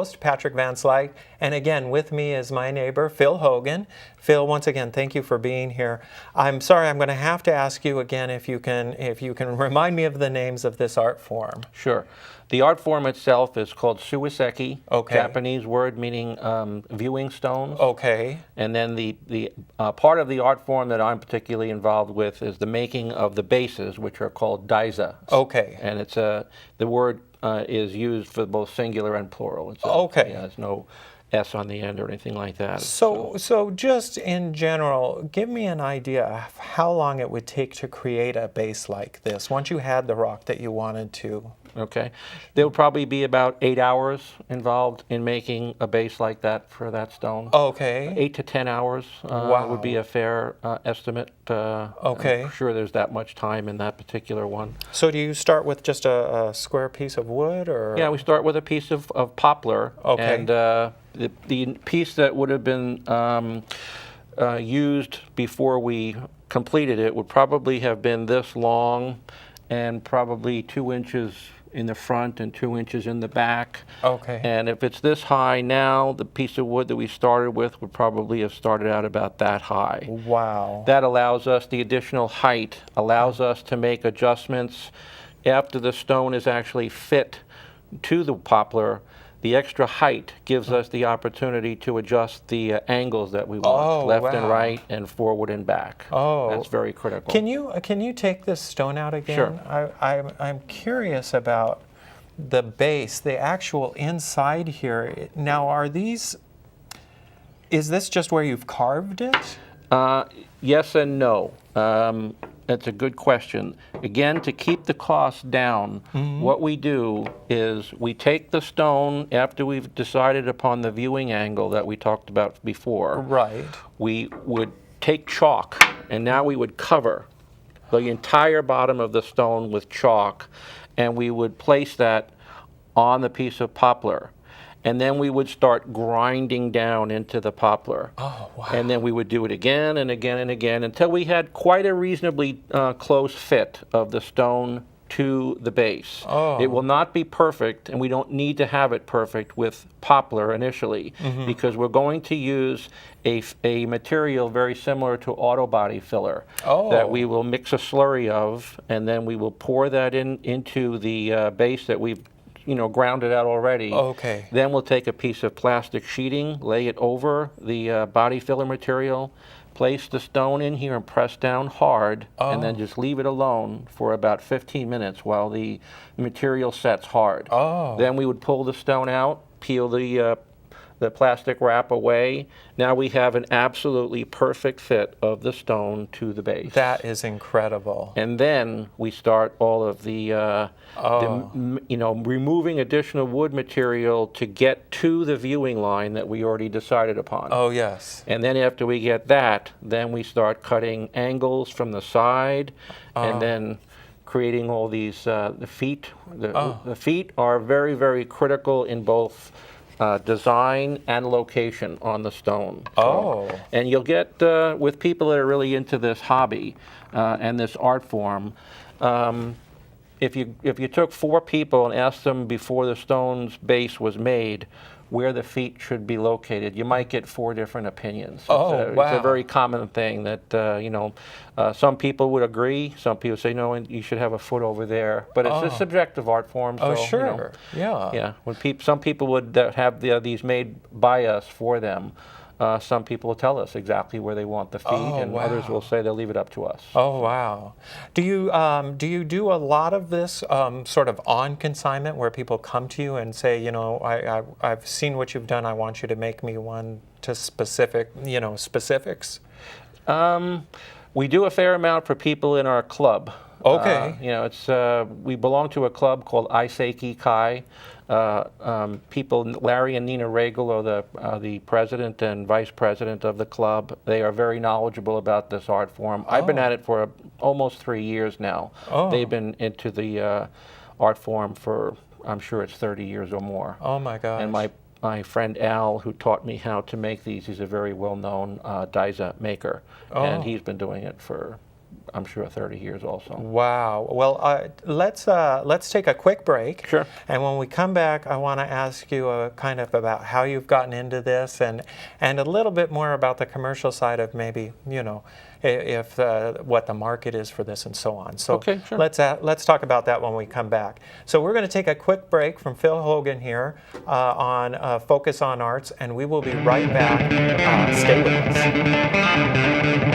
host, Patrick Van Slyke, and again, with me is my neighbor, Phil Hogan. Phil, once again, thank you for being here. I'm sorry, I'm going to have to ask you again if you can remind me of the names of this art form. Sure. The art form itself is called suiseki, Okay. Japanese word meaning viewing stones. Okay. And then the part of the art form that I'm particularly involved with is the making of the bases, which are called daisa. Okay. And it's the word is used for both singular and plural. Okay. Yeah, there's no S on the end or anything like that. So just in general, give me an idea of how long it would take to create a base like this once you had the rock that you wanted to. Okay. There would probably be about 8 hours involved in making a base like that for that stone. Okay. 8 to 10 hours would be a fair estimate. Okay. I'm sure there's that much time in that particular one. So do you start with just a square piece of wood, or? Yeah, we start with a piece of poplar. Okay. And the piece that would have been used before we completed it would probably have been this long and probably 2 inches in the front and 2 inches in the back. Okay. And if it's this high now, the piece of wood that we started with would probably have started out about that high. Wow. That allows us, the additional height allows us to make adjustments after the stone is actually fit to the poplar. The extra height gives us the opportunity to adjust the angles that we want, left and right and forward and back. Oh. That's very critical. Can you take this stone out again? Sure. I'm curious about the base, the actual inside here. Now, is this just where you've carved it? Yes and no. That's a good question. Again, to keep the cost down, what we do is we take the stone after we've decided upon the viewing angle that we talked about before. Right. We would take chalk, and now we would cover the entire bottom of the stone with chalk, and we would place that on the piece of poplar. And then we would start grinding down into the poplar. Oh, wow. And then we would do it again and again and again until we had quite a reasonably close fit of the stone to the base. Oh. It will not be perfect, and we don't need to have it perfect with poplar initially, because we're going to use a material very similar to auto body filler that we will mix a slurry of, and then we will pour that into the base that we've grounded out already. Okay. Then we'll take a piece of plastic sheeting, lay it over the body filler material, place the stone in here and press down hard, and then just leave it alone for about 15 minutes while the material sets hard. Then we would pull the stone out, peel the plastic wrap away. Now we have an absolutely perfect fit of the stone to the base. That is incredible. And then we start all of the removing additional wood material to get to the viewing line that we already decided upon. Oh, yes. And then after we get that, then we start cutting angles from the side, and then creating all these the feet. The feet are very, very critical in both design and location on the stone. And you'll get, with people that are really into this hobby and this art form, if you took 4 people and asked them before the stone's base was made where the feet should be located, you might get 4 different opinions. Wow. It's a very common thing that, some people would agree, some people say, no, you should have a foot over there. But it's a subjective art form. So, sure. Yeah. Yeah. When some people would have these made by us for them. Some people will tell us exactly where they want the feet, and others will say they'll leave it up to us. Oh, wow. Do you do a lot of this sort of on consignment where people come to you and say, I've seen what you've done, I want you to make me one to specifics? We do a fair amount for people in our club. Okay. We belong to a club called Aiseki Kai. People, Larry and Nina Regal are the president and vice president of the club. They are very knowledgeable about this art form. I've been at it for almost 3 years now. They've been into the art form for, I'm sure it's 30 years or more. Oh my gosh. And my friend Al, who taught me how to make these, he's a very well-known daisa maker. And he's been doing it for I'm sure, 30 years also. Wow. Well, let's take a quick break. Sure. And when we come back, I want to ask you kind of about how you've gotten into this, and a little bit more about the commercial side of maybe, you know, if what the market is for this and so on. So Okay, sure. let's talk about that when we come back. So we're going to take a quick break from Phil Hogan here on Focus on Arts, and we will be right back. Stay with us.